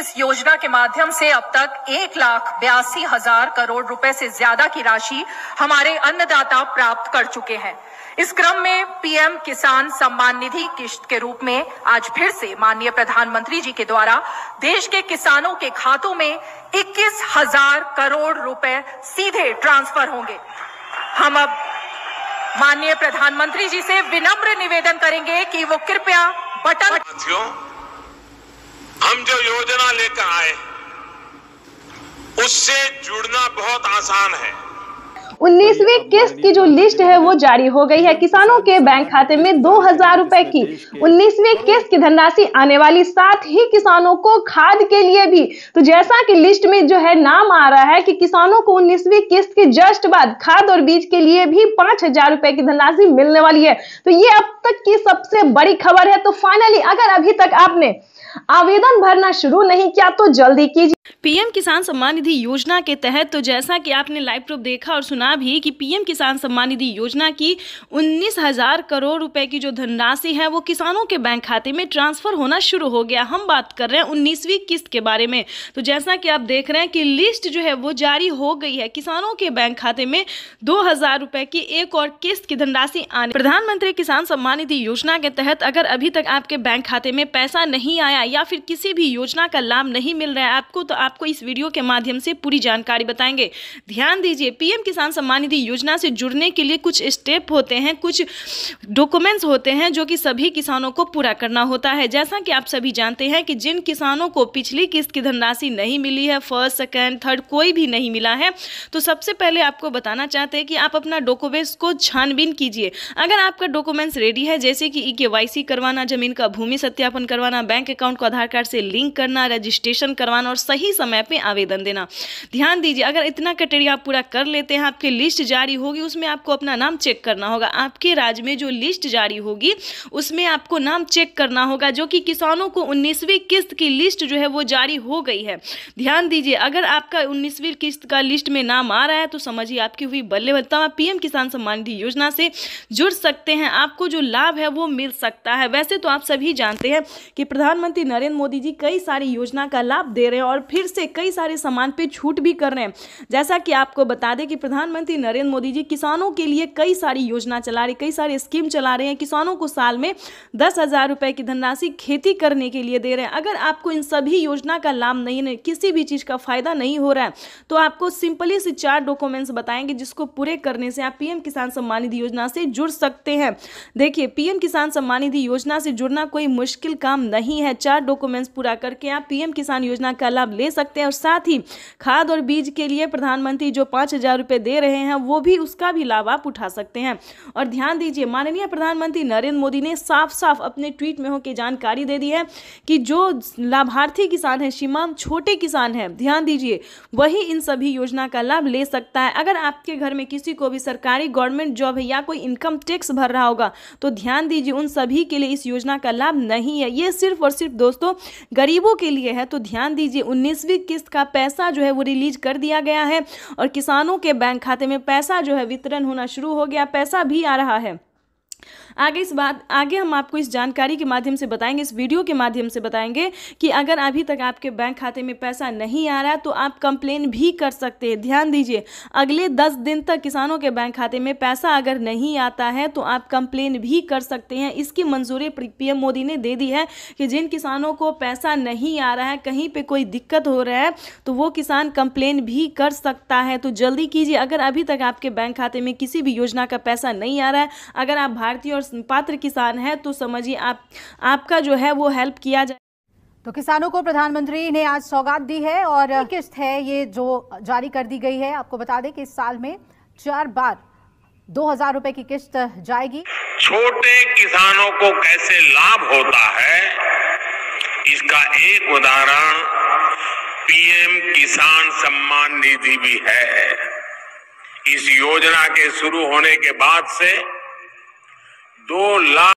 इस योजना के माध्यम से अब तक 1,82,000 करोड़ रुपए से ज्यादा की राशि हमारे अन्नदाता प्राप्त कर चुके हैं। इस क्रम में पीएम किसान सम्मान निधि किश्त के रूप में आज फिर से माननीय प्रधानमंत्री जी के द्वारा देश के किसानों के खातों में 21,000 करोड़ रुपए सीधे ट्रांसफर होंगे। हम अब माननीय प्रधानमंत्री जी से विनम्र निवेदन करेंगे कि वो कृपया बटन। हम जो योजना लेकर आए उससे जुड़ना बहुत आसान है। 19वीं किस्त की जो लिस्ट है वो जारी हो गई है। किसानों के बैंक खाते में 2,000 रुपए की 19वीं किस्त की धनराशि आने वाली, साथ ही किसानों को खाद के लिए भी। तो जैसा कि लिस्ट में जो है नाम आ रहा है कि किसानों को 19वीं किस्त के जस्ट बाद खाद और बीज के लिए भी 5,000 रुपए की धनराशि मिलने वाली है। तो ये अब तक की सबसे बड़ी खबर है। तो फाइनली अगर अभी तक आपने आवेदन भरना शुरू नहीं किया तो जल्दी कीजिए। पीएम किसान सम्मान निधि योजना के तहत तो जैसा कि आपने लाइव प्रूफ देखा और सुना भी कि पीएम किसान सम्मान निधि योजना की 19,000 करोड़ रुपए की जो धनराशि है वो किसानों के बैंक खाते में ट्रांसफर होना शुरू हो गया। हम बात कर रहे हैं 19वीं किस्त के बारे में। तो जैसा कि आप देख रहे हैं कि लिस्ट जो है वो जारी हो गई है। किसानों के बैंक खाते में 2,000 रुपए की एक और किस्त की धनराशि आने। प्रधानमंत्री किसान सम्मान निधि योजना के तहत अगर अभी तक आपके बैंक खाते में पैसा नहीं आया या फिर किसी भी योजना का लाभ नहीं मिल रहा है आपको, तो आपको इस वीडियो के माध्यम से पूरी जानकारी बताएंगे। ध्यान दीजिए, पीएम किसान सम्मान निधि योजना से जुड़ने के लिए कुछ स्टेप होते हैं, कुछ डॉक्यूमेंट्स होते हैं जो कि सभी किसानों को पूरा करना होता है। जैसा कि आप सभी जानते हैं कि जिन किसानों को पिछली किस्त की धनराशि नहीं मिली है, फर्स्ट सेकंड थर्ड कोई भी नहीं मिला है, तो सबसे पहले आपको बताना चाहते हैं कि आप अपना डॉक्यूमेंट्स को छानबीन कीजिए। अगर आपका डॉक्यूमेंट्स रेडी है, जैसे कि केवाईसी करवाना, जमीन का भूमि सत्यापन करवाना, बैंक अकाउंट को आधार कार्ड से लिंक करना, रजिस्ट्रेशन करवाना और सही समय पे आवेदन देना। ध्यान दीजिए, अगर इतना क्राइटेरिया आप पूरा कर लेते हैं, आपकी लिस्ट जारी होगी, उसमें आपको अपना नाम चेक करना होगा। आपके राज्य में जो लिस्ट जारी होगी उसमें आपको नाम चेक करना होगा, जो कि किसानों को 19वीं किस्त की लिस्ट जो है वो जारी हो गई है। ध्यान दीजिए, अगर आपका 19वीं किस्त का लिस्ट में नाम आ रहा है तो समझिए आपकी हुई बल्ले बल्ले। आप पीएम किसान सम्मान निधि योजना से जुड़ सकते हैं, आपको जो लाभ है वो मिल सकता है। वैसे तो आप सभी जानते हैं कि प्रधानमंत्री नरेंद्र मोदी जी कई सारी योजना का लाभ दे रहे हैं और फिर से कई सारे सामान पे छूट भी कर रहे हैं। जैसा कि आपको बता दें कि प्रधानमंत्री नरेंद्र मोदी जी किसानों के लिए कई सारी योजना चला रहे, कई सारे स्कीम चला रहे हैं। किसानों को साल में 10,000 रुपए की धनराशि खेती करने के लिए दे रहे हैं। अगर आपको इन सभी योजना का लाभ नहीं, किसी भी चीज का फायदा नहीं हो रहा है, तो आपको सिंपली से 4 डॉक्यूमेंट्स बताएंगे जिसको पूरे करने से आप पीएम किसान सम्मान निधि योजना से जुड़ सकते हैं। देखिए, पीएम किसान सम्मान निधि योजना से जुड़ना कोई मुश्किल काम नहीं है। 4 डॉक्यूमेंट्स पूरा करके आप पीएम किसान योजना का लाभ ले सकते हैं और साथ ही खाद और बीज के लिए प्रधानमंत्री जो 5,000 रुपए दे रहे हैं वो भी, उसका भी लाभ आप उठा सकते हैं। और ध्यान दीजिए, माननीय प्रधानमंत्री नरेंद्र मोदी ने साफ साफ अपने ट्वीट में होकर जानकारी दे दी है कि जो लाभार्थी किसान है, सीमांत छोटे किसान है, ध्यान दीजिए, वही इन सभी योजना का लाभ ले सकता है। अगर आपके घर में किसी को भी सरकारी गवर्नमेंट जॉब है या कोई इनकम टैक्स भर रहा होगा तो ध्यान दीजिए, उन सभी के लिए इस योजना का लाभ नहीं है। ये सिर्फ और सिर्फ दोस्तों गरीबों के लिए है। तो ध्यान दीजिए, 19वीं किस्त का पैसा जो है वो रिलीज कर दिया गया है और किसानों के बैंक खाते में पैसा जो है वितरण होना शुरू हो गया, पैसा भी आ रहा है। आगे हम आपको इस जानकारी के माध्यम से बताएंगे, इस वीडियो के माध्यम से बताएंगे कि अगर अभी तक आपके बैंक खाते में पैसा नहीं आ रहा है तो आप कंप्लेन भी कर सकते हैं। ध्यान दीजिए, अगले 10 दिन तक किसानों के बैंक खाते में पैसा अगर नहीं आता है तो आप कंप्लेन भी कर सकते हैं। इसकी मंजूरी पीएम मोदी ने दे दी है कि जिन किसानों को पैसा नहीं आ रहा है, कहीं पर कोई दिक्कत हो रहा है, तो वो किसान कंप्लेन भी कर सकता है। तो जल्दी कीजिए, अगर अभी तक आपके बैंक खाते में किसी भी योजना का पैसा नहीं आ रहा है, अगर आप भारतीय और पात्र किसान है तो समझिए आपका जो है वो हेल्प किया जाए। तो किसानों को प्रधानमंत्री ने आज सौगात दी है और किस्त है ये जो जारी कर दी गई है। आपको बता दें कि इस साल में 4 बार 2,000 रुपए की किस्त जाएगी। छोटे किसानों को कैसे लाभ होता है, इसका एक उदाहरण पीएम किसान सम्मान निधि भी है। इस योजना के शुरू होने के बाद से 2 लाख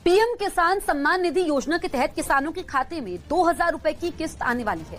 पीएम किसान सम्मान निधि योजना के तहत किसानों के खाते में 2,000 रुपए की किस्त आने वाली है।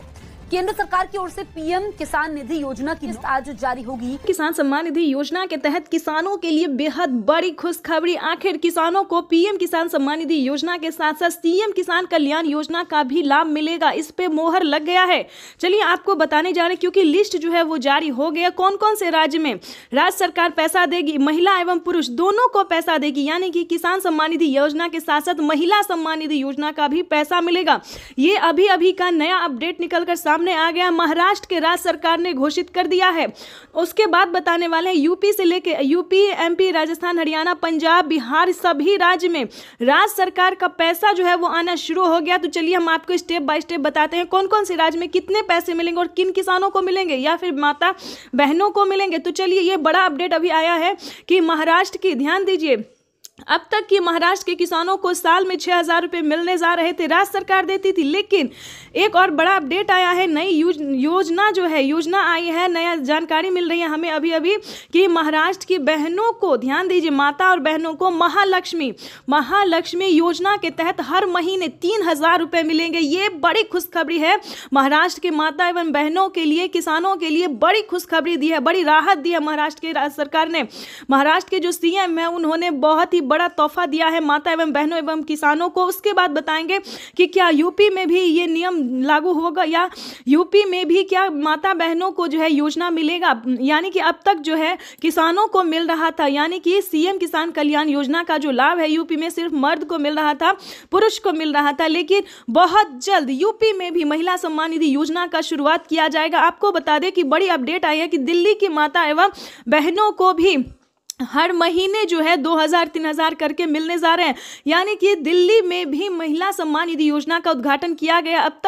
केंद्र सरकार की ओर से पीएम किसान निधि योजना की किस्त आज जारी होगी। किसान सम्मान निधि योजना के तहत किसानों के लिए बेहद बड़ी खुशखबरी। आखिर किसानों को पीएम किसान सम्मान निधि योजना के साथ साथ सीएम किसान कल्याण योजना का भी लाभ मिलेगा। इस पे मोहर लग गया है। चलिए आपको बताने जा रहे हैं, क्योंकि लिस्ट जो है वो जारी हो गया। कौन कौन से राज्य में राज्य सरकार पैसा देगी, महिला एवं पुरुष दोनों को पैसा देगी, यानी कि किसान सम्मान निधि योजना के साथ साथ महिला सम्मान निधि योजना का भी पैसा मिलेगा। ये अभी अभी का नया अपडेट निकलकर सामने आ गया। महाराष्ट्र के राज्य सरकार ने घोषित कर दिया है। उसके बाद बताने वाले हैं यूपी से लेके यूपी, एमपी, राजस्थान, हरियाणा, पंजाब, बिहार, सभी राज्य में राज्य सरकार का पैसा जो है वो आना शुरू हो गया। तो चलिए हम आपको स्टेप बाय स्टेप बताते हैं कौन कौन से राज्य में कितने पैसे मिलेंगे और किन किसानों को मिलेंगे या फिर माता बहनों को मिलेंगे। तो चलिए ये बड़ा अपडेट अभी आया है कि महाराष्ट्र की, ध्यान दीजिए, अब तक की महाराष्ट्र के किसानों को साल में 6,000 रुपये मिलने जा रहे थे, राज्य सरकार देती थी। लेकिन एक और बड़ा अपडेट आया है, नई योजना आई है, नया जानकारी मिल रही है हमें अभी अभी कि महाराष्ट्र की बहनों को, ध्यान दीजिए, माता और बहनों को महालक्ष्मी योजना के तहत हर महीने 3,000 रुपये मिलेंगे। ये बड़ी खुशखबरी है महाराष्ट्र के माता एवं बहनों के लिए, किसानों के लिए बड़ी खुशखबरी दी है, बड़ी राहत दी है महाराष्ट्र के राज्य सरकार ने। महाराष्ट्र के जो सीएम है उन्होंने बहुत ही बड़ा तोहफा दिया है माता एवं बहनों एवं किसानों को। उसके बाद बताएंगे कि क्या यूपी में भी ये नियम लागू होगा या यूपी में भी क्या माता बहनों को जो है योजना मिलेगा। यानी कि अब तक जो है किसानों को मिल रहा था, यानी कि सीएम किसान कल्याण योजना का जो लाभ है यूपी में सिर्फ मर्द को मिल रहा था, पुरुष को मिल रहा था। लेकिन बहुत जल्द यूपी में भी महिला सम्मान निधि योजना का शुरुआत किया जाएगा। आपको बता दें कि बड़ी अपडेट आई है कि दिल्ली की माता एवं बहनों को भी हर महीने जो है 2,000-3,000 करके मिलने जा रहे हैं। यानी कि दिल्ली में भी महिला सम्मान निधि योजना का उद्घाटन किया गया। अब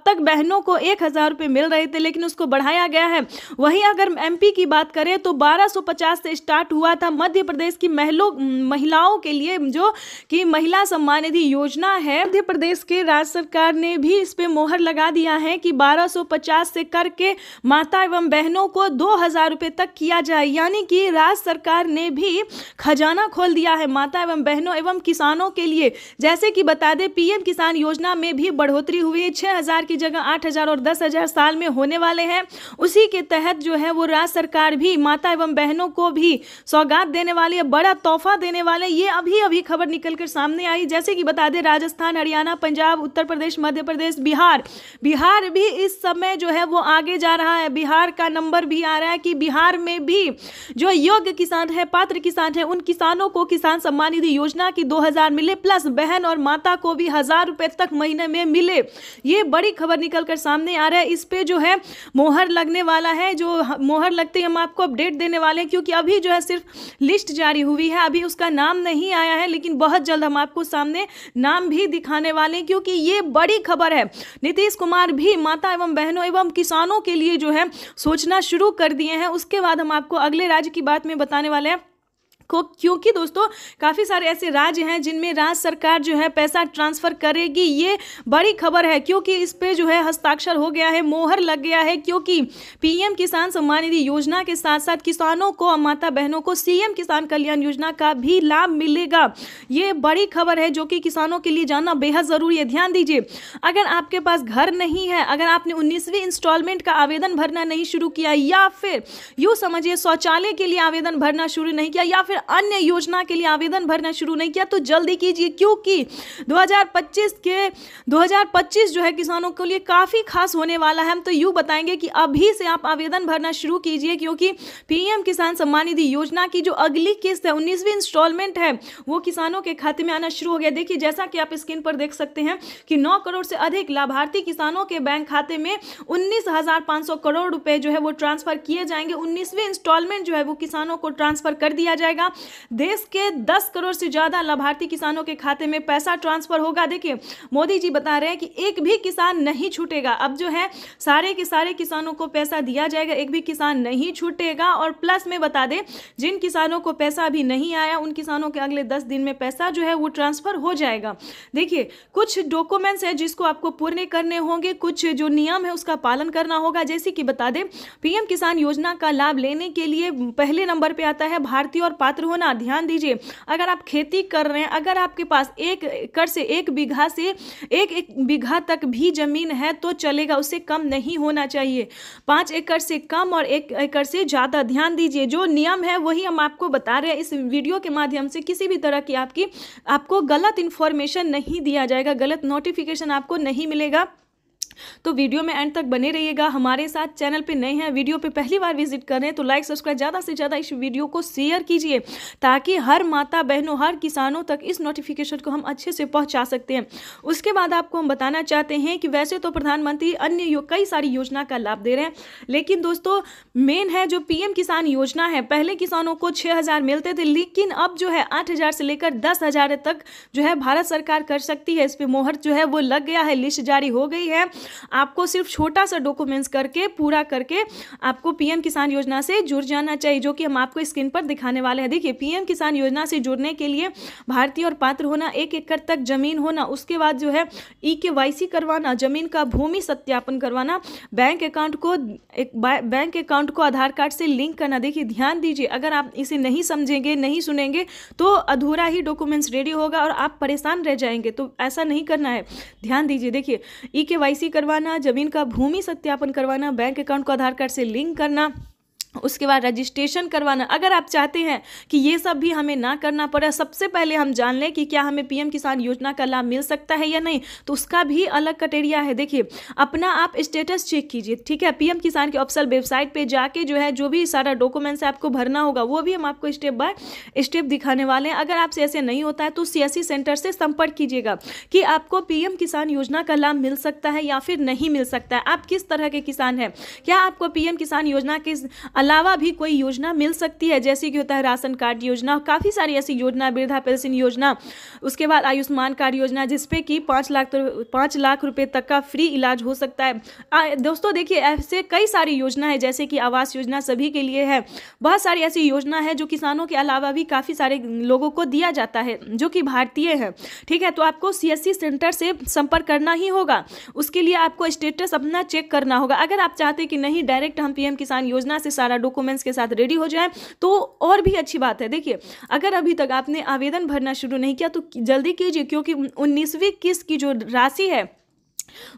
तक बहनों को 1,000 रुपये मिल रहे थे, लेकिन उसको बढ़ाया गया है। वहीं अगर एमपी की बात करें तो 1,250 से स्टार्ट हुआ था। मध्य प्रदेश की महिलाओं के लिए जो कि महिला सम्मान निधि योजना है, मध्य प्रदेश के राज्य सरकार ने भी इस पे मोहर लगा दिया है कि 1,250 से करके माता एवं बहनों को 2,000 रुपये तक किया जाए। यानी कि राज्य सरकार ने भी खजाना खोल दिया है माता एवं बहनों एवं किसानों के लिए। जैसे कि बता दें पीएम किसान योजना में भी बढ़ोतरी हुई है, 6,000 की जगह 8,000 और 10,000 साल में होने वाले हैं। उसी के तहत जो है वो राज्य सरकार भी माता एवं बहनों को भी सौगात देने वाली है, बड़ा तोहफा देने वाले। ये अभी अभी खबर निकलकर सामने आई। जैसे कि बता दें राजस्थान, हरियाणा, पंजाब, उत्तर प्रदेश, मध्य प्रदेश, बिहार भी इस समय जो है वो आगे जा रहा है। बिहार का नंबर भी आ रहा है कि बिहार में भी जो योग्य किसान है, पात्र किसान है, उन किसानों को किसान सम्मान निधि योजना की 2,000 मिले, प्लस बहन और माता को भी 1,000 रुपए तक महीने में मिले। ये बड़ी खबर निकलकर सामने आ रहा है। इस पे जो है मोहर लगने वाला है। जो मोहर लगते ही हम आपको अपडेट देने वाले हैं, क्योंकि अभी जो है सिर्फ लिस्ट जारी हुई है, अभी उसका नाम नहीं आया है, लेकिन बहुत जल्द हम आपको सामने नाम भी दिखाने वाले हैं, क्योंकि ये बड़ी खबर है। नीतीश कुमार भी माता एवं बहनों एवं किसानों के लिए जो है सोचना शुरू कर दिए हैं। उसके बाद हम आपको अगले राज्य की बात में बताने वाले हैं क्योंकि दोस्तों काफ़ी सारे ऐसे राज्य हैं जिनमें राज्य सरकार जो है पैसा ट्रांसफ़र करेगी। ये बड़ी खबर है, क्योंकि इस पे जो है हस्ताक्षर हो गया है, मोहर लग गया है, क्योंकि पीएम किसान सम्मान निधि योजना के साथ साथ किसानों को और माता बहनों को सीएम किसान कल्याण योजना का भी लाभ मिलेगा। ये बड़ी खबर है जो कि किसानों के लिए जानना बेहद ज़रूरी है। ध्यान दीजिए, अगर आपके पास घर नहीं है, अगर आपने 19वीं इंस्टॉलमेंट का आवेदन भरना नहीं शुरू किया, या फिर यूँ समझिए शौचालय के लिए आवेदन भरना शुरू नहीं किया, या फिर अन्य योजना के लिए आवेदन भरना शुरू नहीं किया, तो जल्दी कीजिए, क्योंकि 2025 जो है किसानों के लिए काफ़ी खास होने वाला है। हम तो यूँ बताएंगे कि अभी से आप आवेदन भरना शुरू कीजिए, क्योंकि पीएम किसान सम्मान निधि योजना की जो अगली किस्त है, 19वीं इंस्टॉलमेंट है, वो किसानों के खाते में आना शुरू हो गया। देखिए, जैसा कि आप स्क्रीन पर देख सकते हैं कि 9 करोड़ से अधिक लाभार्थी किसानों के बैंक खाते में 19,500 करोड़ रुपए जो है वो ट्रांसफर किए जाएंगे। 19वीं इंस्टॉलमेंट जो है वो किसानों को ट्रांसफर कर दिया जाएगा। देश के 10 करोड़ से ज्यादा लाभार्थी किसानों के खाते में पैसा ट्रांसफर होगा। देखिए, मोदी जी बता रहे हैं कि एक भी किसान नहीं छूटेगा। अब जो है सारे के सारे किसानों को पैसा दिया जाएगा, एक भी किसान नहीं छूटेगा। और प्लस में बता दें, जिन किसानों को पैसा अभी नहीं आया, उन किसानों के अगले 10 दिन में पैसा जो है वो ट्रांसफर हो जाएगा। देखिए, कुछ डॉक्यूमेंट्स है जिसको आपको पूर्ण करने होंगे, कुछ जो नियम है उसका पालन करना होगा। जैसे कि बता दें, पीएम किसान योजना का लाभ लेने के लिए पहले नंबर पे आता है भारतीय और पात्र पात्र होना। ध्यान दीजिए, अगर आप खेती कर रहे हैं, अगर आपके पास 1 एकड़ से 1 बीघा से 1 बीघा तक भी जमीन है तो चलेगा, उससे कम नहीं होना चाहिए। 5 एकड़ से कम और 1 एकड़ से ज़्यादा। ध्यान दीजिए, जो नियम है वही हम आपको बता रहे हैं इस वीडियो के माध्यम से। किसी भी तरह की आपको गलत इन्फॉर्मेशन नहीं दिया जाएगा, गलत नोटिफिकेशन आपको नहीं मिलेगा। तो वीडियो में एंड तक बने रहिएगा हमारे साथ। चैनल पे नए हैं, वीडियो पे पहली बार विजिट कर रहे हैं तो लाइक सब्सक्राइब ज़्यादा से ज़्यादा इस वीडियो को शेयर कीजिए, ताकि हर माता बहनों, हर किसानों तक इस नोटिफिकेशन को हम अच्छे से पहुंचा सकते हैं। उसके बाद आपको हम बताना चाहते हैं कि वैसे तो प्रधानमंत्री अन्य कई सारी योजना का लाभ दे रहे हैं, लेकिन दोस्तों मेन है जो पीएम किसान योजना है। पहले किसानों को 6,000 मिलते थे, लेकिन अब जो है 8,000 से लेकर 10,000 तक जो है भारत सरकार कर सकती है। इस पर मोहर जो है वो लग गया है, लिस्ट जारी हो गई है। आपको सिर्फ छोटा सा डॉक्यूमेंट्स करके पूरा करके आपको पीएम किसान योजना से जुड़ जाना चाहिए, जो कि हम आपको स्क्रीन पर दिखाने वाले हैं। देखिए, पीएम किसान योजना से जुड़ने के लिए भारतीय और पात्र होना, 1 एकड़ तक जमीन होना, उसके बाद जो है EKYC करवाना, जमीन का भूमि सत्यापन करवाना, बैंक अकाउंट को आधार कार्ड से लिंक करना। देखिए ध्यान दीजिए, अगर आप इसे नहीं समझेंगे, नहीं सुनेंगे तो अधूरा ही डॉक्यूमेंट्स रेडी होगा और आप परेशान रह जाएंगे। तो ऐसा नहीं करना है, ध्यान दीजिए। देखिए, EKYC करवाना, जमीन का भूमि सत्यापन करवाना, बैंक अकाउंट को आधार कार्ड से लिंक करना, उसके बाद रजिस्ट्रेशन करवाना। अगर आप चाहते हैं कि ये सब भी हमें ना करना पड़े, सबसे पहले हम जान लें कि क्या हमें पीएम किसान योजना का लाभ मिल सकता है या नहीं, तो उसका भी अलग क्राइटेरिया है। देखिए, अपना आप स्टेटस चेक कीजिए, ठीक है। पीएम किसान के ऑफिशियल वेबसाइट पे जाके जो है जो भी सारा डॉक्यूमेंट्स आपको भरना होगा वो भी हम आपको स्टेप बाय स्टेप दिखाने वाले हैं। अगर आपसे ऐसे नहीं होता है तो CSC सेंटर से संपर्क कीजिएगा कि आपको पीएम किसान योजना का लाभ मिल सकता है या फिर नहीं मिल सकता है। आप किस तरह के किसान हैं, क्या आपको पीएम किसान योजना के अलावा भी कोई योजना मिल सकती है, जैसे कि होता है राशन कार्ड योजना, काफ़ी सारी ऐसी योजना, वृद्धा पेंशन योजना, उसके बाद आयुष्मान कार्ड योजना, जिसपे कि 5 लाख रुपए तक का फ्री इलाज हो सकता है। दोस्तों देखिए, ऐसे कई सारी योजना है, जैसे कि आवास योजना सभी के लिए है। बहुत सारी ऐसी योजना है जो किसानों के अलावा भी काफ़ी सारे लोगों को दिया जाता है जो कि भारतीय है, ठीक है। तो आपको CSC सेंटर से संपर्क करना ही होगा, उसके लिए आपको स्टेटस अपना चेक करना होगा। अगर आप चाहते कि नहीं डायरेक्ट हम पीएम किसान योजना से सारा डॉक्यूमेंट्स के साथ रेडी हो जाए तो और भी अच्छी बात है। देखिए, अगर अभी तक आपने आवेदन भरना शुरू नहीं किया तो जल्दी कीजिए, क्योंकि 19वीं किस्त की जो राशि है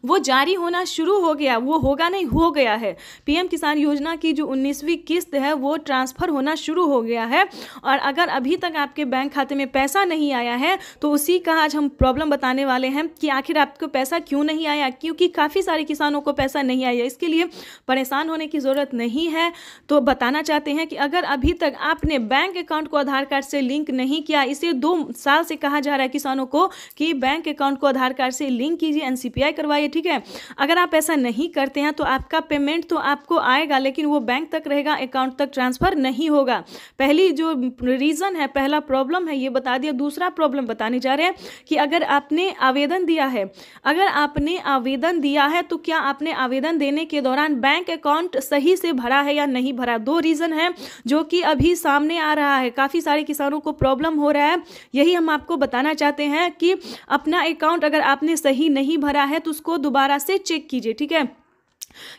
वो जारी होना शुरू हो गया, वो होगा नहीं, हो गया है। पीएम किसान योजना की जो 19वीं किस्त है वो ट्रांसफ़र होना शुरू हो गया है। और अगर अभी तक आपके बैंक खाते में पैसा नहीं आया है तो उसी का आज हम प्रॉब्लम बताने वाले हैं कि आखिर आपको पैसा क्यों नहीं आया, क्योंकि काफ़ी सारे किसानों को पैसा नहीं आया। इसके लिए परेशान होने की ज़रूरत नहीं है। तो बताना चाहते हैं कि अगर अभी तक आपने बैंक अकाउंट को आधार कार्ड से लिंक नहीं किया, इसे 2 साल से कहा जा रहा है किसानों को कि बैंक अकाउंट को आधार कार्ड से लिंक कीजिए, NCPI करवाइए, ठीक है। अगर आप ऐसा नहीं करते हैं तो आपका पेमेंट तो आपको आएगा, लेकिन वो बैंक तक रहेगा, अकाउंट तक ट्रांसफर नहीं होगा। पहली जो रीज़न है, पहला प्रॉब्लम है, ये बता दिया। दूसरा प्रॉब्लम बताने जा रहे हैं कि अगर आपने आवेदन दिया है, तो क्या आपने आवेदन देने के दौरान बैंक अकाउंट सही से भरा है या नहीं भरा। 2 रीज़न है जो कि अभी सामने आ रहा है, काफ़ी सारे किसानों को प्रॉब्लम हो रहा है। यही हम आपको बताना चाहते हैं कि अपना अकाउंट अगर आपने सही नहीं भरा है तो उसको दोबारा से चेक कीजिए, ठीक है।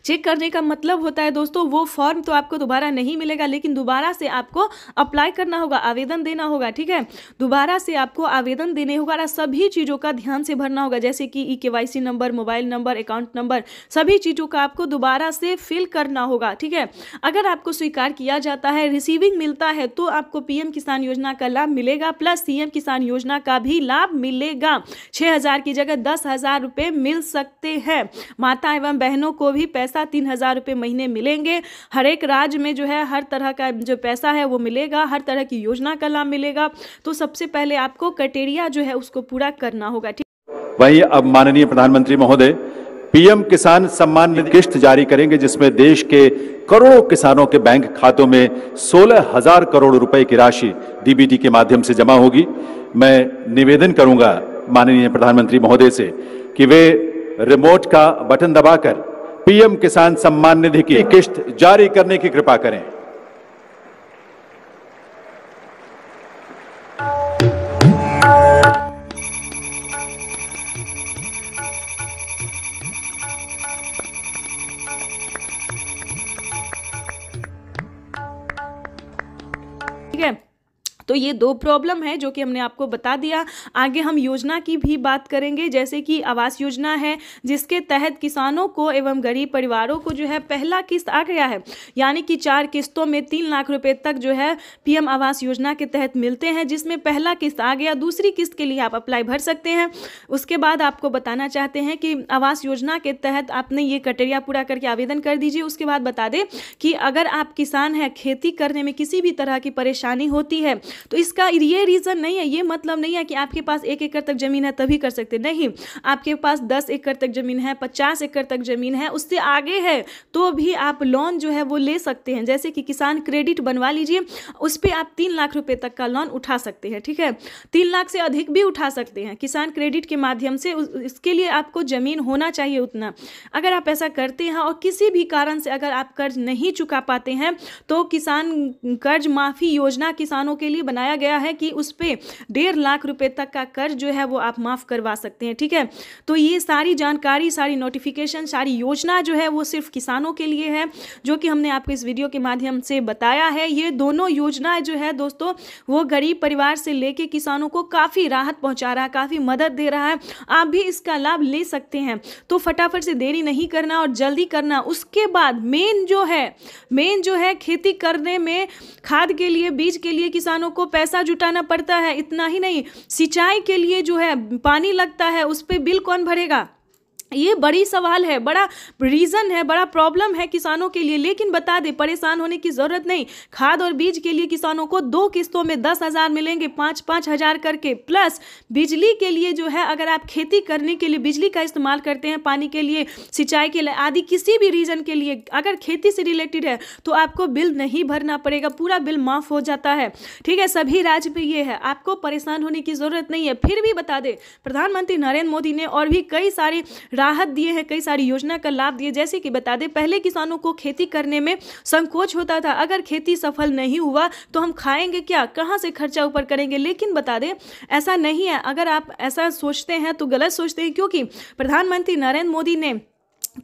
चेक करने का मतलब होता है दोस्तों, वो फॉर्म तो आपको दोबारा नहीं मिलेगा, लेकिन दोबारा से आपको अप्लाई करना होगा, आवेदन देना होगा, ठीक है। दोबारा से आपको आवेदन देने होगा, सभी चीज़ों का ध्यान से भरना होगा, जैसे कि EKYC number, mobile number, account number, सभी चीज़ों का आपको दोबारा से फिल करना होगा, ठीक है। अगर आपको स्वीकार किया जाता है, रिसीविंग मिलता है, तो आपको पीएम किसान योजना का लाभ मिलेगा, प्लस CM किसान योजना का भी लाभ मिलेगा। 6,000 की जगह 10,000 रुपये मिल सकते हैं। माता एवं बहनों को भी पैसा 3,000 रुपये महीने मिलेंगे। हर एक राज्य में जो है हर तरह का जो पैसा है वो मिलेगा, हर तरह की योजना का लाभ मिलेगा। तो सबसे पहले आपको क्राइटेरिया जो है उसको पूरा करना होगा, ठीक। वहीं अब माननीय प्रधानमंत्री महोदय पीएम किसान सम्मान निधि किस्त जारी करेंगे, जिसमें देश के करोड़ों किसानों के बैंक खातों में 16,000 करोड़ रुपए की राशि DBT के माध्यम से जमा होगी। मैं निवेदन करूंगा माननीय प्रधानमंत्री महोदय से कि वे रिमोट का बटन दबाकर पीएम किसान सम्मान निधि की किस्त जारी करने की कृपा करें। ठीक है, तो ये दो प्रॉब्लम है जो कि हमने आपको बता दिया। आगे हम योजना की भी बात करेंगे, जैसे कि आवास योजना है जिसके तहत किसानों को एवं गरीब परिवारों को जो है पहला किस्त आ गया है, यानी कि 4 किस्तों में 3 लाख रुपए तक जो है पीएम आवास योजना के तहत मिलते हैं, जिसमें पहला किस्त आ गया। दूसरी किस्त के लिए आप अप्लाई भर सकते हैं। उसके बाद आपको बताना चाहते हैं कि आवास योजना के तहत आपने ये क्राइटेरिया पूरा करके आवेदन कर दीजिए। उसके बाद बता दें कि अगर आप किसान हैं, खेती करने में किसी भी तरह की परेशानी होती है तो इसका ये रीज़न नहीं है, ये मतलब नहीं है कि आपके पास 1 एकड़ तक ज़मीन है तभी कर सकते, नहीं। आपके पास 10 एकड़ तक ज़मीन है, 50 एकड़ तक ज़मीन है, उससे आगे है तो भी आप लोन जो है वो ले सकते हैं। जैसे कि किसान क्रेडिट बनवा लीजिए, उस पर आप 3 लाख रुपए तक का लोन उठा सकते हैं, ठीक है। 3 लाख से अधिक भी उठा सकते हैं किसान क्रेडिट के माध्यम से। इसके लिए आपको ज़मीन होना चाहिए उतना। अगर आप ऐसा करते हैं और किसी भी कारण से अगर आप कर्ज नहीं चुका पाते हैं तो किसान कर्ज माफ़ी योजना किसानों के लिए बनाया गया है कि उस पर 1.5 लाख रुपए तक का कर्ज जो है वो आप माफ़ करवा सकते हैं, ठीक है। तो ये सारी जानकारी, सारी नोटिफिकेशन, सारी योजना जो है वो सिर्फ किसानों के लिए है, जो कि हमने आपको इस वीडियो के माध्यम से बताया है। ये दोनों योजनाएं जो है दोस्तों वो गरीब परिवार से लेके किसानों को काफ़ी राहत पहुंचा रहा है, काफ़ी मदद दे रहा है। आप भी इसका लाभ ले सकते हैं। तो फटाफट से देरी नहीं करना और जल्दी करना। उसके बाद मेन जो है खेती करने में खाद के लिए, बीज के लिए किसानों को पैसा जुटाना पड़ता है। इतना ही नहीं, सिंचाई के लिए जो है पानी लगता है, उस पर बिल कौन भरेगा? ये बड़ी सवाल है, बड़ा रीज़न है, बड़ा प्रॉब्लम है किसानों के लिए। लेकिन बता दें, परेशान होने की ज़रूरत नहीं। खाद और बीज के लिए किसानों को 2 किस्तों में 10,000 मिलेंगे, 5-5 हज़ार करके। प्लस बिजली के लिए जो है, अगर आप खेती करने के लिए बिजली का इस्तेमाल करते हैं, पानी के लिए, सिंचाई के लिए आदि किसी भी रीज़न के लिए, अगर खेती से रिलेटेड है तो आपको बिल नहीं भरना पड़ेगा, पूरा बिल माफ़ हो जाता है, ठीक है। सभी राज्य पे ये है, आपको परेशान होने की ज़रूरत नहीं है। फिर भी बता दें, प्रधानमंत्री नरेंद्र मोदी ने और भी कई सारे राहत दिए हैं, कई सारी योजना का लाभ दिए। जैसे कि बता दें, पहले किसानों को खेती करने में संकोच होता था, अगर खेती सफल नहीं हुआ तो हम खाएंगे क्या, कहां से खर्चा ऊपर करेंगे। लेकिन बता दें ऐसा नहीं है। अगर आप ऐसा सोचते हैं तो गलत सोचते हैं, क्योंकि प्रधानमंत्री नरेंद्र मोदी ने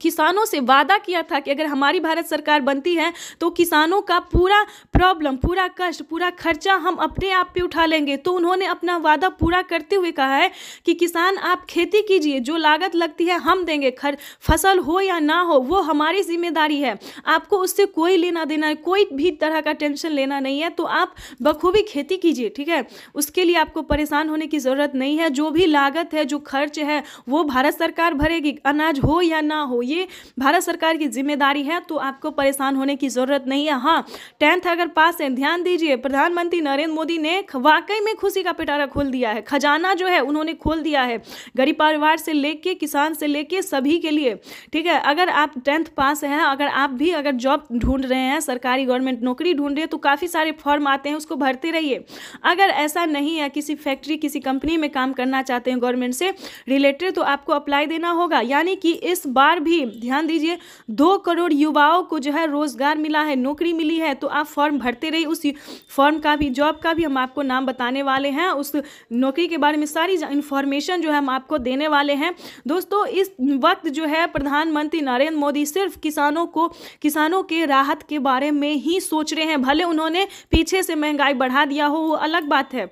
किसानों से वादा किया था कि अगर हमारी भारत सरकार बनती है तो किसानों का पूरा प्रॉब्लम, पूरा कष्ट, पूरा खर्चा हम अपने आप पे उठा लेंगे। तो उन्होंने अपना वादा पूरा करते हुए कहा है कि किसान आप खेती कीजिए, जो लागत लगती है हम देंगे, फसल हो या ना हो वो हमारी जिम्मेदारी है, आपको उससे कोई लेना देना है, कोई भी तरह का टेंशन लेना नहीं है। तो आप बखूबी खेती कीजिए, ठीक है। उसके लिए आपको परेशान होने की ज़रूरत नहीं है। जो भी लागत है, जो खर्च है वो भारत सरकार भरेगी, अनाज हो या ना हो ये भारत सरकार की जिम्मेदारी है। तो आपको परेशान होने की जरूरत नहीं है। हाँ, 10th अगर पास है, ध्यान दीजिए, प्रधानमंत्री नरेंद्र मोदी ने वाकई में खुशी का पिटारा खोल दिया है, खजाना जो है उन्होंने खोल दिया है, गरीब परिवार से लेके किसान से लेके सभी के लिए, ठीक है। अगर आप 10th पास हैं, अगर आप भी अगर जॉब ढूंढ रहे हैं, सरकारी गवर्नमेंट नौकरी ढूंढ रहे हैं, तो काफ़ी सारे फॉर्म आते हैं, उसको भरते रहिए। अगर ऐसा नहीं है, किसी फैक्ट्री किसी कंपनी में काम करना चाहते हैं गवर्नमेंट से रिलेटेड, तो आपको अप्लाई देना होगा। यानी कि इस बार भी ध्यान दीजिए 2 करोड़ युवाओं को जो है रोजगार मिला है, नौकरी मिली है। तो आप फॉर्म भरते रहिए। उस फॉर्म का भी, जॉब का भी हम आपको नाम बताने वाले हैं, उस नौकरी के बारे में सारी इंफॉर्मेशन जो है हम आपको देने वाले हैं। दोस्तों, इस वक्त जो है प्रधानमंत्री नरेंद्र मोदी सिर्फ किसानों के राहत के बारे में ही सोच रहे हैं। भले उन्होंने पीछे से महंगाई बढ़ा दिया हो, वो अलग बात है,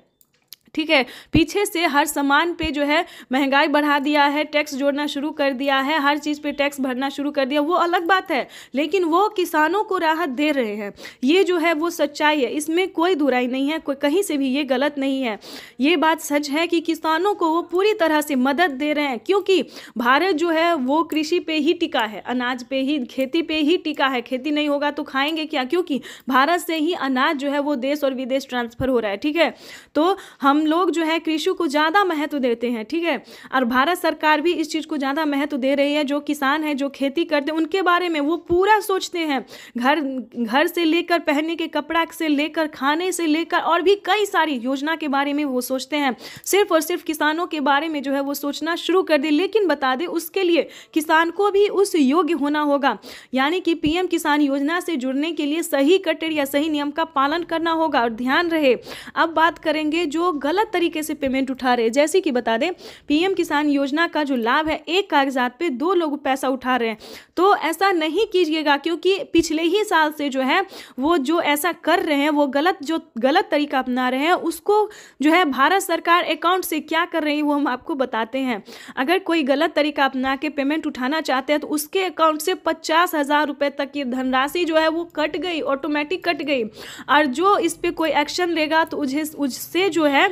ठीक है। पीछे से हर सामान पे जो है महंगाई बढ़ा दिया है, टैक्स जोड़ना शुरू कर दिया है, हर चीज़ पे टैक्स भरना शुरू कर दिया, वो अलग बात है। लेकिन वो किसानों को राहत दे रहे हैं, ये जो है वो सच्चाई है, इसमें कोई दुराई नहीं है, कोई कहीं से भी ये गलत नहीं है। ये बात सच है कि किसानों को वो पूरी तरह से मदद दे रहे हैं, क्योंकि भारत जो है वो कृषि पे ही टिका है, अनाज पे ही, खेती पे ही टिका है। खेती नहीं होगा तो खाएंगे क्या, क्योंकि भारत से ही अनाज जो है वो देश और विदेश ट्रांसफर हो रहा है, ठीक है। तो हम लोग जो है कृषि को ज़्यादा महत्व देते हैं, ठीक है। और भारत सरकार भी इस चीज़ को ज़्यादा महत्व दे रही है। जो किसान हैं, जो खेती करते हैं, उनके बारे में वो पूरा सोचते हैं। घर से लेकर पहनने के कपड़ा से लेकर खाने से लेकर और भी कई सारी योजना के बारे में वो सोचते हैं। सिर्फ और सिर्फ किसानों के बारे में जो है वो सोचना शुरू कर दे। लेकिन बता दें, उसके लिए किसान को भी उस योग्य होना होगा। यानी कि पीएम किसान योजना से जुड़ने के लिए सही क्राइटेरिया, सही नियम का पालन करना होगा। और ध्यान रहे, अब बात करेंगे जो गलत तरीके से पेमेंट उठा रहे हैं। जैसे कि बता दें, पीएम किसान योजना का जो लाभ है, एक कागजात पे 2 लोग पैसा उठा रहे हैं। तो ऐसा नहीं कीजिएगा, क्योंकि पिछले ही साल से जो है वो जो ऐसा कर रहे हैं, वो गलत तरीका अपना रहे हैं, उसको जो है भारत सरकार अकाउंट से क्या कर रही है वो हम आपको बताते हैं। अगर कोई गलत तरीका अपना के पेमेंट उठाना चाहते हैं तो उसके अकाउंट से 50,000 रुपये तक की धनराशि जो है वो कट गई, ऑटोमेटिक कट गई। और जो इस पे कोई एक्शन लेगा तो उससे जो है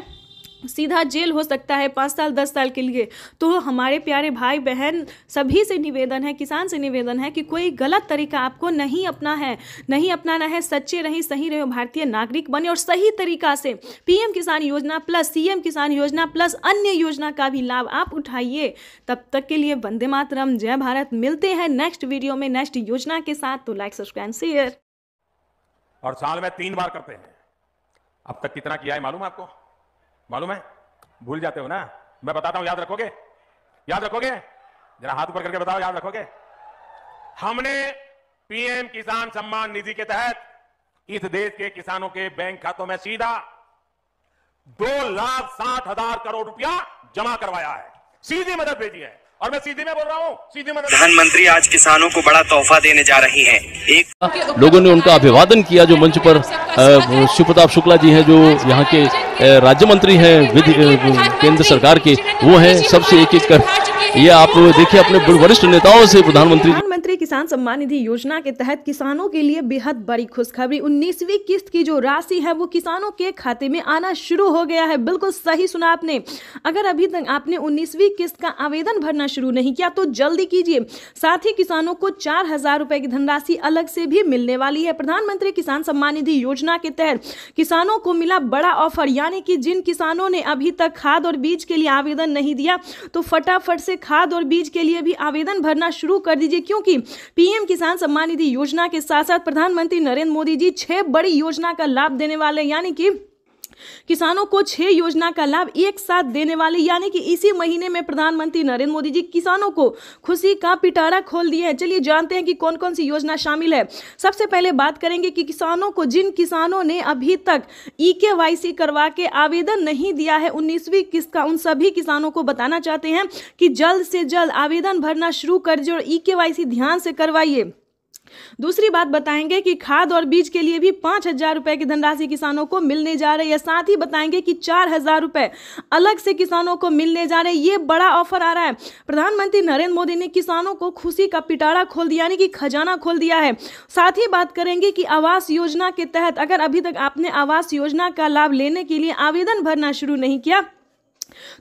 सीधा जेल हो सकता है 5 साल 10 साल के लिए। तो हमारे प्यारे भाई बहन सभी से निवेदन है, किसान से निवेदन है कि कोई गलत तरीका आपको नहीं अपनाना है। सच्चे रहिए, सही रहो, भारतीय नागरिक बने और सही तरीका से पीएम किसान योजना प्लस, सीएम किसान योजना प्लस अन्य योजना का भी लाभ आप उठाइए। तब तक के लिए वंदे मातरम, जय भारत। मिलते हैं नेक्स्ट वीडियो में नेक्स्ट योजना के साथ। तो लाइक, सब्सक्राइब, शेयर। और साल में 3 बार करते हैं। अब तक कितना किया है मालूम है आपको? मालूम है? भूल जाते हो ना? मैं बताता हूं, याद रखोगे? याद रखोगे? जरा हाथ ऊपर करके बताओ, याद रखोगे? हमने पीएम किसान सम्मान निधि के तहत इस देश के किसानों के बैंक खातों में सीधा 2,60,000 करोड़ रुपया जमा करवाया है। सीधी मदद भेजी है। और मैं सीधी में बोल रहा हूं, सीधी मदद। प्रधानमंत्री आज किसानों को बड़ा तोहफा देने जा रही हैं। एक लोगों ने उनका अभिवादन किया। जो मंच पर शिव प्रताप शुक्ला जी हैं, जो यहाँ के राज्य मंत्री हैं विधि केंद्र सरकार के, वो हैं सबसे एक कर। ये आप देखिए अपने वरिष्ठ नेताओं से प्रधानमंत्री किसान सम्मान निधि योजना के तहत किसानों के लिए बेहद बड़ी खुशखबरी। 19वीं किस्त की जो राशि है वो किसानों के खाते में आना शुरू हो गया है। बिल्कुल सही सुना आपने। अगर अभी तक आपने 19वीं किस्त का आवेदन भरना शुरू नहीं किया तो जल्दी कीजिए। साथ ही किसानों को 4,000 रुपए की धनराशि अलग से भी मिलने वाली है। प्रधानमंत्री किसान सम्मान निधि योजना के तहत किसानों को मिला बड़ा ऑफर, यानी कि जिन किसानों ने अभी तक खाद और बीज के लिए आवेदन नहीं दिया तो फटाफट से खाद और बीज के लिए भी आवेदन भरना शुरू कर दीजिए, क्योंकि पीएम किसान सम्मान निधि योजना के साथ साथ प्रधानमंत्री नरेंद्र मोदी जी 6 बड़ी योजना का लाभ देने वाले, यानी कि किसानों को 6 योजना का लाभ एक साथ देने वाले। यानी कि इसी महीने में प्रधानमंत्री नरेंद्र मोदी जी किसानों को खुशी का पिटारा खोल दिए हैं। चलिए जानते हैं कि कौन कौन सी योजना शामिल है। सबसे पहले बात करेंगे कि किसानों को, जिन किसानों ने अभी तक EKYC करवा के आवेदन नहीं दिया है 19वीं किस्त का, उन सभी किसानों को बताना चाहते हैं कि जल्द से जल्द आवेदन भरना शुरू कर दीजिए और EKYC ध्यान से करवाइए। दूसरी बात बताएंगे कि खाद और बीज के लिए भी 5,000 रुपए की धनराशि किसानों को मिलने जा रही है। साथ ही बताएंगे कि 4,000 रुपए अलग से किसानों को मिलने जा रहे हैं। ये बड़ा ऑफर आ रहा है। प्रधानमंत्री नरेंद्र मोदी ने किसानों को खुशी का पिटारा खोल दिया, यानी कि खजाना खोल दिया है। साथ ही बात करेंगे कि आवास योजना के तहत अगर अभी तक आपने आवास योजना का लाभ लेने के लिए आवेदन भरना शुरू नहीं किया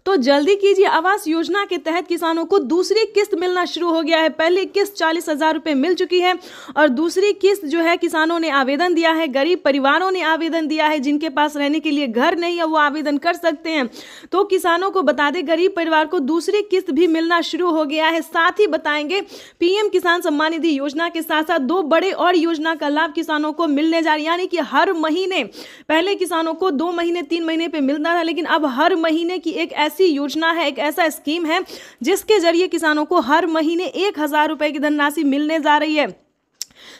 तो जल्दी कीजिए। आवास योजना के तहत किसानों को दूसरी किस्त मिलना शुरू हो गया है। पहली किस्त 40,000 रुपए मिल चुकी है और दूसरी किस्त जो है किसानों ने आवेदन दिया है, गरीब परिवारों ने आवेदन दिया है, जिनके पास रहने के लिए घर नहीं है वो आवेदन कर सकते हैं। तो किसानों को बता दें, गरीब परिवार को दूसरी किस्त भी मिलना शुरू हो गया है। साथ ही बताएंगे पीएम किसान सम्मान निधि योजना के साथ साथ 2 बड़े और योजना का लाभ किसानों को मिलने जा रही है। यानी कि हर महीने, पहले किसानों को 2 महीने 3 महीने पे मिलता था, लेकिन अब हर महीने की एक ऐसी योजना है, एक ऐसा स्कीम है जिसके जरिए किसानों को हर महीने 1,000 रुपए की धनराशि मिलने जा रही है।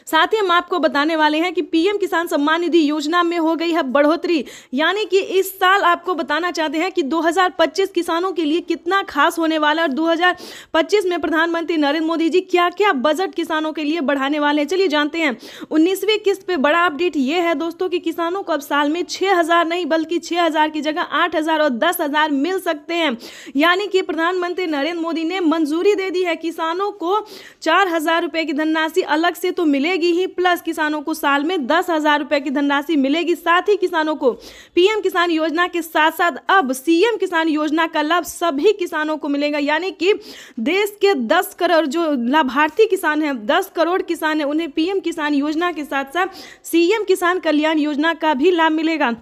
साथ ही हम आपको बताने वाले हैं कि पीएम किसान सम्मान निधि योजना में हो गई है बढ़ोतरी। यानी कि इस साल आपको बताना चाहते हैं कि 2025 किसानों के लिए कितना खास होने वाला है और 2025 में प्रधानमंत्री नरेंद्र मोदी जी क्या क्या बजट किसानों के लिए बढ़ाने वाले हैं। चलिए जानते हैं। 19वीं किस्त पे बड़ा अपडेट ये है दोस्तों कि किसानों को अब साल में 6,000 नहीं बल्कि 6,000 की जगह 8,000 और 10,000 मिल सकते हैं। यानी कि प्रधानमंत्री नरेंद्र मोदी ने मंजूरी दे दी है। किसानों को 4,000 रुपए की धनराशि अलग से तो मिलेगी ही, प्लस किसानों को साल में 10,000 रुपए की धनराशि मिलेगी। साथ ही किसानों को पीएम किसान योजना के साथ साथ अब सीएम किसान योजना का लाभ सभी किसानों को मिलेगा। यानी कि देश के 10 करोड़ जो लाभार्थी किसान हैं, 10 करोड़ किसान हैं, उन्हें पीएम किसान योजना के साथ साथ सीएम किसान कल्याण योजना का भी लाभ मिलेगा।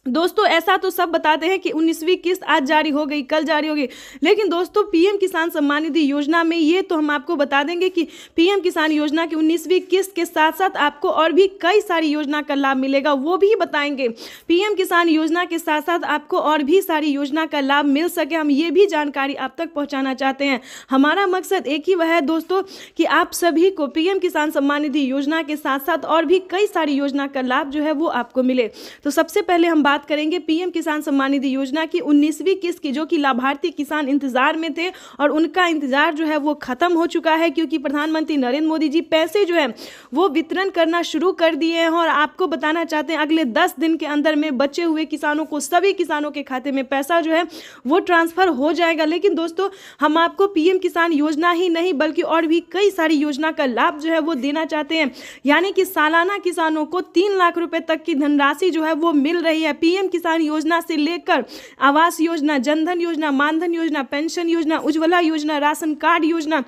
दोस्तों ऐसा तो सब बताते हैं कि 19वीं किस्त आज जारी हो गई, कल जारी होगी, लेकिन दोस्तों पीएम किसान सम्मान निधि योजना में ये तो हम आपको बता देंगे कि पीएम किसान योजना की 19वीं किस्त के साथ साथ आपको और भी कई सारी योजना का लाभ मिलेगा, वो भी बताएंगे। पीएम किसान योजना के साथ साथ आपको और भी सारी योजना का लाभ मिल सके, हम ये भी जानकारी आप तक पहुँचाना चाहते हैं। हमारा मकसद एक ही वह है दोस्तों कि आप सभी को पीएम किसान सम्मान निधि योजना के साथ साथ और भी कई सारी योजना का लाभ जो है वो आपको मिले। तो सबसे पहले हम बात करेंगे पीएम किसान सम्मान निधि योजना की 19वीं किस्त की, जो कि लाभार्थी किसान इंतजार में थे और उनका इंतजार जो है वो खत्म हो चुका है, क्योंकि प्रधानमंत्री नरेंद्र मोदी जी पैसे जो है वो वितरण करना शुरू कर दिए हैं। और आपको बताना चाहते हैं अगले 10 दिन के अंदर में बचे हुए किसानों को, सभी किसानों के खाते में पैसा जो है वो ट्रांसफर हो जाएगा। लेकिन दोस्तों, हम आपको पीएम किसान योजना ही नहीं बल्कि और भी कई सारी योजना का लाभ जो है वो देना चाहते हैं। यानी कि सालाना किसानों को 3 लाख रुपए तक की धनराशि जो है वो मिल रही है। पीएम किसान योजना से लेकर आवास योजना, जनधन योजना, मानधन योजना, पेंशन योजना, उज्ज्वला योजना, राशन कार्ड योजना,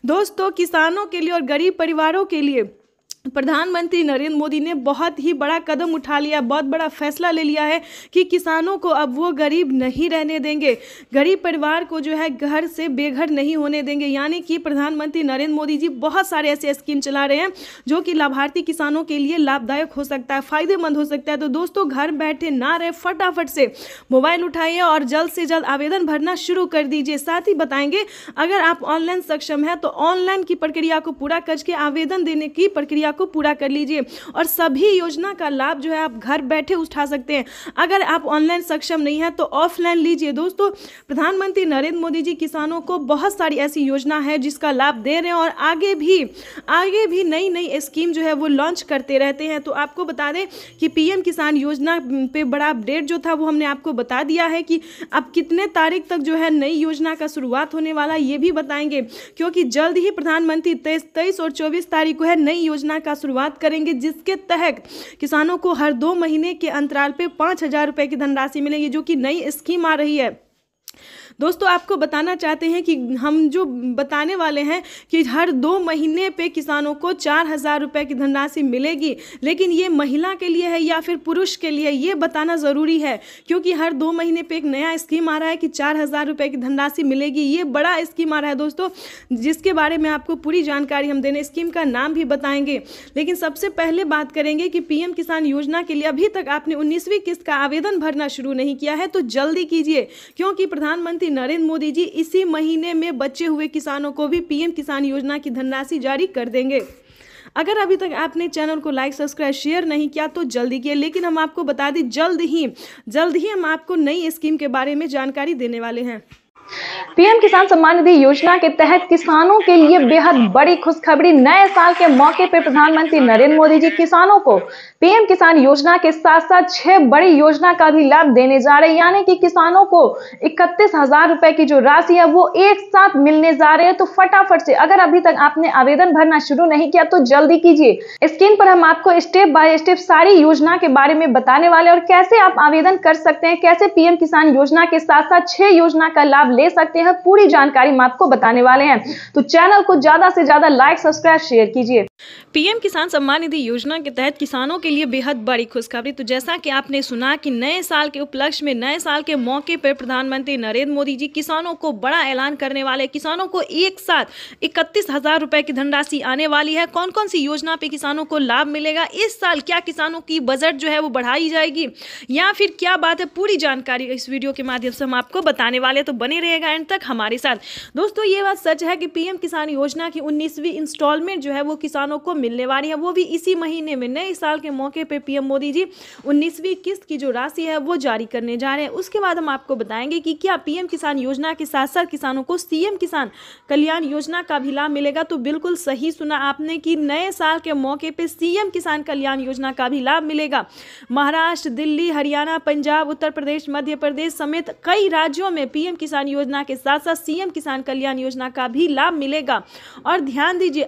दोस्तों किसानों के लिए और गरीब परिवारों के लिए प्रधानमंत्री नरेंद्र मोदी ने बहुत ही बड़ा कदम उठा लिया, बहुत बड़ा फैसला ले लिया है कि किसानों को अब वो गरीब नहीं रहने देंगे, गरीब परिवार को जो है घर से बेघर नहीं होने देंगे। यानी कि प्रधानमंत्री नरेंद्र मोदी जी बहुत सारे ऐसे स्कीम चला रहे हैं जो कि लाभार्थी किसानों के लिए लाभदायक हो सकता है, फायदेमंद हो सकता है। तो दोस्तों, घर बैठे ना रहे, फटाफट से मोबाइल उठाइए और जल्द से जल्द आवेदन भरना शुरू कर दीजिए। साथ ही बताएंगे अगर आप ऑनलाइन सक्षम है तो ऑनलाइन की प्रक्रिया को पूरा करके आवेदन देने की प्रक्रिया को पूरा कर लीजिए और सभी योजना का लाभ जो है आप घर बैठे उठा सकते हैं। अगर आप ऑनलाइन सक्षम नहीं है तो ऑफलाइन लीजिए। दोस्तों, प्रधानमंत्री नरेंद्र मोदी जी किसानों को बहुत सारी ऐसी योजना है जिसका लाभ दे रहे हैं और आगे भी नई नई स्कीम जो है वो लॉन्च करते रहते हैं। तो आपको बता दें कि पीएम किसान योजना पे बड़ा अपडेट जो था वो हमने आपको बता दिया है कि अब कितने तारीख तक जो है नई योजना का शुरुआत होने वाला, ये भी बताएंगे, क्योंकि जल्द ही प्रधानमंत्री 23 और 24 तारीख को है नई योजना का शुरुआत करेंगे, जिसके तहत किसानों को हर 2 महीने के अंतराल पे 5,000 रुपए की धनराशि मिलेगी, जो कि नई स्कीम आ रही है। दोस्तों, आपको बताना चाहते हैं कि हम जो बताने वाले हैं कि हर 2 महीने पे किसानों को 4,000 रुपए की धनराशि मिलेगी, लेकिन ये महिला के लिए है या फिर पुरुष के लिए, ये बताना ज़रूरी है, क्योंकि हर 2 महीने पे एक नया स्कीम आ रहा है कि 4,000 रुपए की धनराशि मिलेगी। ये बड़ा स्कीम आ रहा है दोस्तों, जिसके बारे में आपको पूरी जानकारी हम देने, स्कीम का नाम भी बताएंगे। लेकिन सबसे पहले बात करेंगे कि पीएम किसान योजना के लिए अभी तक आपने 19वीं किस्त का आवेदन भरना शुरू नहीं किया है तो जल्दी कीजिए, क्योंकि प्रधानमंत्री नरेंद्र मोदी जी इसी महीने में बचे हुए किसानों को भी पीएम किसान योजना की धनराशि जारी कर देंगे। अगर अभी तक आपने चैनल को लाइक, सब्सक्राइब, शेयर नहीं किया तो जल्दी किए। लेकिन हम आपको बता दें जल्द ही हम आपको नई स्कीम के बारे में जानकारी देने वाले हैं। पीएम किसान सम्मान निधि योजना के तहत किसानों के लिए बेहद बड़ी खुशखबरी। नए साल के मौके पर प्रधानमंत्री नरेंद्र मोदी जी किसानों को पीएम किसान योजना के साथ साथ 6 बड़ी योजना का भी लाभ देने जा रहे हैं। यानी कि किसानों को 31,000 रुपए की जो राशि है वो एक साथ मिलने जा रहे हैं। तो फटाफट से, अगर अभी तक आपने आवेदन भरना शुरू नहीं किया तो जल्दी कीजिए। स्क्रीन पर हम आपको स्टेप बाय स्टेप सारी योजना के बारे में बताने वाले और कैसे आप आवेदन कर सकते हैं, कैसे पीएम किसान योजना के साथ साथ 6 योजना का लाभ ले सकते हैं, पूरी जानकारी हम आपको बताने वाले हैं। तो चैनल को ज्यादा से ज्यादा लाइक, सब्सक्राइब, शेयर कीजिए। पीएम किसान सम्मान निधि योजना के तहत किसानों के लिए बेहद बड़ी खुशखबरी। तो जैसा कि आपने सुना कि नए साल के उपलक्ष्य में, नए साल के मौके पर प्रधानमंत्री नरेंद्र मोदी जी किसानों को बड़ा ऐलान करने वाले। किसानों को एक साथ 31,000 रुपए की धनराशि आने वाली है। कौन कौन सी योजना पे किसानों को लाभ मिलेगा इस साल, क्या किसानों की बजट जो है वो बढ़ाई जाएगी या फिर क्या बात है, पूरी जानकारी इस वीडियो के माध्यम से हम आपको बताने वाले। तो बने रहेगा एंड तक हमारे साथ। दोस्तों, ये बात सच है कि पीएम किसान योजना की 19वीं इंस्टॉलमेंट जो है वो किसानों को मिलने वाली है, वो भी इसी महीने में। नए साल के मौके पे पीएम मोदी जी 19वीं किस्त की जो राशि है वो जारी करने जा रहे हैं। उसके बाद हम आपको बताएंगे कि क्या पीएम किसान योजना के साथ साथ किसानों को सीएम किसान कल्याण योजना का भी लाभ मिलेगा। तो बिल्कुल सही सुना आपने कि नए साल के मौके पे सीएम किसान कल्याण योजना का भी लाभ मिलेगा। महाराष्ट्र, दिल्ली, हरियाणा, पंजाब, उत्तर प्रदेश, मध्य प्रदेश समेत कई राज्यों में पीएम किसान योजना के साथ साथ सीएम किसान कल्याण योजना का भी लाभ मिलेगा। और ध्यान दीजिए,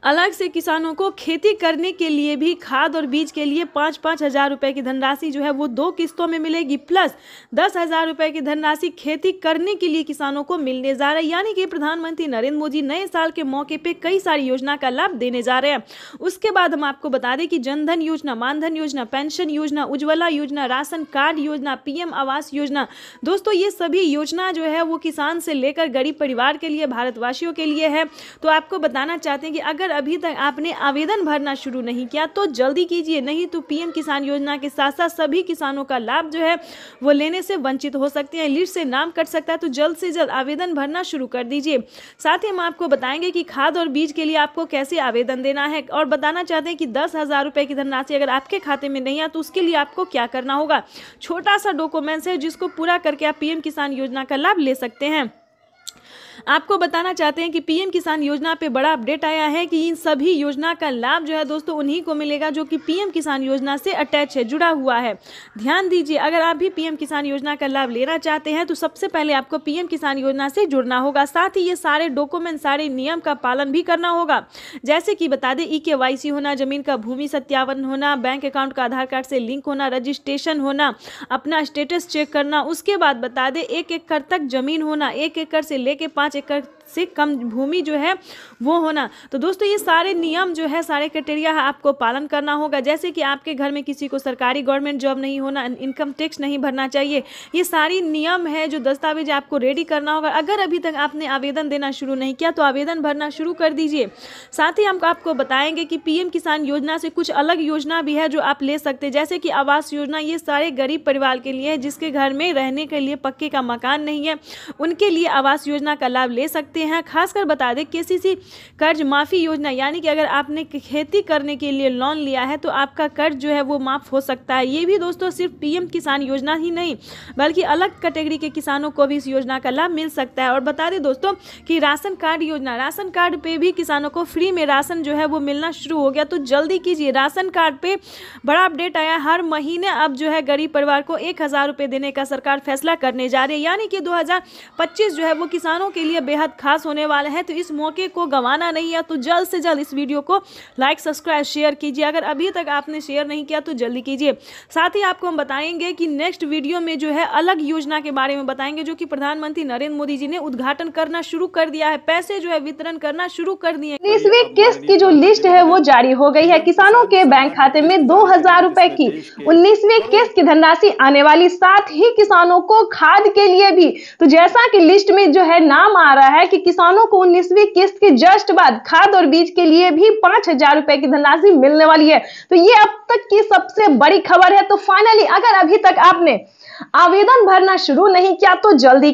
अलग से किसानों को खेती करने के लिए भी खाद और बीज के लिए 5-5 हजार रुपए की धनराशि जो है वो 2 किस्तों में मिलेगी, प्लस 10,000 रुपए की धनराशि खेती करने के लिए किसानों को मिलने जा रहा है। यानी कि प्रधानमंत्री नरेंद्र मोदी नए साल के मौके पे कई सारी योजना का लाभ देने जा रहे हैं। उसके बाद हम आपको बता दें कि जनधन योजना, मानधन योजना, पेंशन योजना, उज्ज्वला योजना, राशन कार्ड योजना, पीएम आवास योजना, दोस्तों ये सभी योजना जो है वो किसान से लेकर गरीब परिवार के लिए, भारतवासियों के लिए है। तो आपको बताना चाहते हैं कि अगर अभी तक आपने आवेदन भरना शुरू नहीं किया तो जल्दी कीजिए, नहीं तो पीएम किसान योजना के साथ साथ सभी किसानों का लाभ जो है वो लेने से वंचित हो सकते हैं, लिस्ट से नाम कट सकता है। तो जल्द से जल्द आवेदन भरना शुरू कर दीजिए। साथ ही हम आपको बताएंगे कि खाद और बीज के लिए आपको कैसे आवेदन देना है, और बताना चाहते हैं कि 10,000 रुपए की धनराशि अगर आपके खाते में नहीं है तो उसके लिए आपको क्या करना होगा। छोटा सा डॉक्यूमेंट्स है जिसको पूरा करके आप पीएम किसान योजना का लाभ ले सकते हैं। आपको बताना चाहते हैं कि पीएम किसान योजना पे बड़ा अपडेट आया है कि इन सभी योजना का लाभ जो है दोस्तों उन्हीं को मिलेगा जो कि पीएम किसान योजना से अटैच है, जुड़ा हुआ है। ध्यान दीजिए, अगर आप भी पीएम किसान योजना का लाभ लेना चाहते हैं तो सबसे पहले आपको पीएम किसान योजना से जुड़ना होगा। साथ ही ये सारे डॉक्यूमेंट, सारे नियम का पालन भी करना होगा। जैसे कि बता दें, EKYC होना, जमीन का भूमि सत्यापन होना, बैंक अकाउंट का आधार कार्ड से लिंक होना, रजिस्ट्रेशन होना, अपना स्टेटस चेक करना। उसके बाद बता दें 1 एकड़ तक जमीन होना, 1 एकड़ से लेके 5 एकड़ से कम भूमि जो है वो होना। तो दोस्तों ये सारे नियम जो है, सारे क्राइटेरिया आपको पालन करना होगा। जैसे कि आपके घर में किसी को सरकारी गवर्नमेंट जॉब नहीं होना, इनकम टैक्स नहीं भरना चाहिए, ये सारी नियम है जो दस्तावेज आपको रेडी करना होगा। अगर अभी तक आपने आवेदन देना शुरू नहीं किया तो आवेदन भरना शुरू कर दीजिए। साथ ही हम आपको बताएंगे कि पीएम किसान योजना से कुछ अलग योजना भी है जो आप ले सकते हैं, जैसे कि आवास योजना। ये सारे गरीब परिवार के लिए है जिसके घर में रहने के लिए पक्के का मकान नहीं है, उनके लिए आवास योजना का लाभ ले सकते हैं। खासकर बता दें KCC कर्ज माफी योजना, यानी कि अगर आपने खेती करने के लिए लोन लिया है तो आपका कर्ज जो है वो माफ हो सकता है। ये भी दोस्तों सिर्फ पीएम किसान योजना ही नहीं बल्कि अलग कैटेगरी के किसानों को भी इस योजना का लाभ मिल सकता है। और बता दें दोस्तों कि राशन कार्ड योजना, राशन कार्ड पे भी किसानों को फ्री में राशन जो है वो मिलना शुरू हो गया। तो जल्दी कीजिए, राशन कार्ड पे बड़ा अपडेट आया। हर महीने अब जो है गरीब परिवार को 1,000 रुपये देने का सरकार फैसला करने जा रही है, यानी कि 2025 जो है वो किसानों के लिए बेहद खास होने वाला है। तो इस मौके को गंवाना नहीं है, तो जल्द से जल्द इस वीडियो को लाइक, सब्सक्राइब, शेयर कीजिए। अगर अभी तक आपने शेयर नहीं किया तो जल्दी कीजिए। साथ ही आपको हम बताएंगे कि नेक्स्ट वीडियो में जो है अलग योजना के बारे में बताएंगे जो कि प्रधानमंत्री नरेंद्र मोदी जी ने उद्घाटन करना शुरू कर दिया है, पैसे जो है वितरण करना शुरू कर दिए। 19वीं किस्त की जो लिस्ट है वो जारी हो गई है। किसानों के बैंक खाते में 2,000 रुपए की 19वीं किस्त की धनराशि आने वाली, साथ ही किसानों को खाद के लिए भी। तो जैसा कि लिस्ट में जो है नाम आ रहा है कि किसानों को 19वीं किस्त के जस्ट बाद खाद और बीज के लिए भी 5,000 रुपए की धनराशि मिलने वाली है। तो ये अब तक की सबसे बड़ी खबर है। तो फाइनली अगर अभी तक आपने आवेदन भरना शुरू नहीं किया तो जल्दी